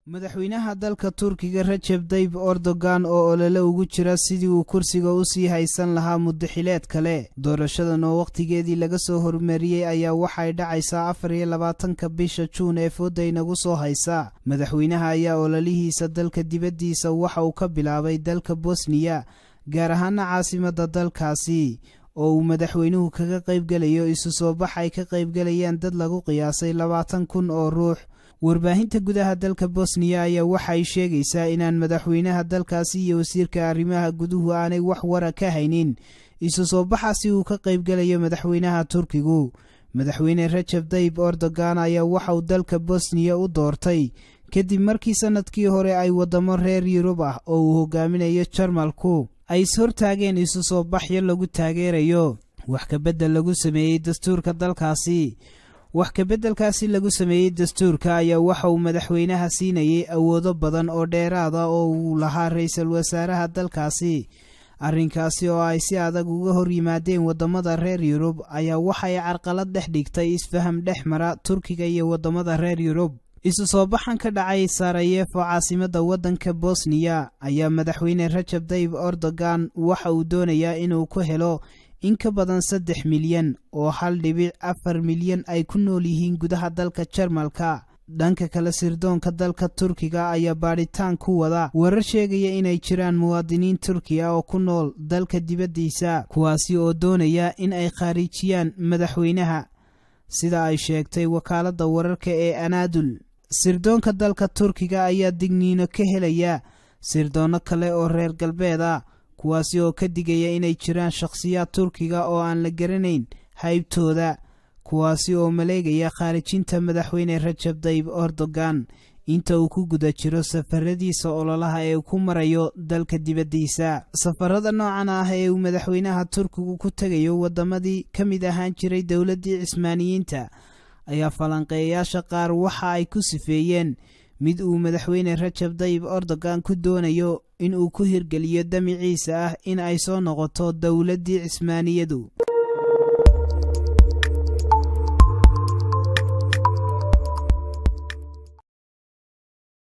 madaxweynaha dalka Turkiga Recep Tayyip Erdogan oo olole ugu jira sidii uu kursiga u sii haysan lahaa muddo xileed kale doorashadan oo waqtigeedii laga soo hormariyay ayaa waxay dhacaysaa 24 bisha Juun ee fooday nagu soo haysa madaxweynaha ayaa ololihiisa dalka dibadiisa waxa uu ka bilaabay dalka Bosnia gaar ahaan caasimadda dalkaasi oo uu madaxweynuhu kaga qayb galayo isu soo bax ay ka qayb galayaan dad lagu qiyaasay 20,000 oo ruux warbaahinta gudaha dalka Bosnia ayaa waxay sheegaysaa inaan madaxweynaha dalkaasi iyo wasiirka arrimaha guduhu aanay wax wara ka haynin isu soo baxaasi uu ka qayb galayo madaxweynaha Turkigu madaxweyne Recep Tayyip Erdogan ayaa waxa uu dalka Bosnia u doortay kadib markii sanadkii hore ay wadamo reer Yurub ah oo uu hogaaminayo Jarmalku ay hortaageen isu soo baxyo lagu taageerayo wax ka bedel lagu sameeyay dastuurka dalkaasi wax ka bedelkaasi lagu sameeyay dastuurka ayaa waxa uu madaxweynaha siinayay awoodo badan oo dheeraad ah oo uu lahaa ra'iisul wasaaraha dalkaasi arrinkaasi oo ay si adag uga hor yimaadeen wadamada reer Yurub ayaa waxay carqalad dhex dhigtay isfaham dhex mara Turkiga iyo wadamada reer Yurub isu soo baxan ka dhacay Sarajevo caasimadda wadanka Bosnia ayaa madaxweyne Recep Tayyip Erdogan waxa uu doonayaa inuu ku helo in ka badan 3 milyan oo 1.4 milyan ay ku nool yihiin gudaha dalka Jarmalka dhanka kale sirdoonka dalka Turkiga ayaa baaritaan ku wada warar sheegaya inay jiraan muwaadiniin Turkiya oo ku nool dalka dibadiisa kuwaasi oo doonaya in ay khaarijiyaan madaxweynaha sida ay sheegtay wakaaladda wararka ee Anadolu sirdoonka dalka Turkiga ayaa digniino ka helaya sirdoonno kale oo reer galbeed ah kuwaasi oo ka digaya inay jiraan shakhsiyaad Turkiga oo aan la garanayn haybtooda kuwaasi oo maleegaya khaarijinta madaxweyne Recep Tayyip Erdogan inta uu ku guda jiro safaradiisa ololaha ee ku marayo dalka dibadiisa safarada noocan ah ee uu madaxweynaha Turkigu ku tagayo wadamadii kamid ahaan jiray dawladii Cismaaniyiinta ayaa falanqeeyaasha qaar waxa ay ku sifeeyeen mid uu madaxweyne Recep Tayyip Erdogan ku doonayo in uu ku hirgeliyo damiciisa ah in ay soo noqoto dawladii Cismaaniyadu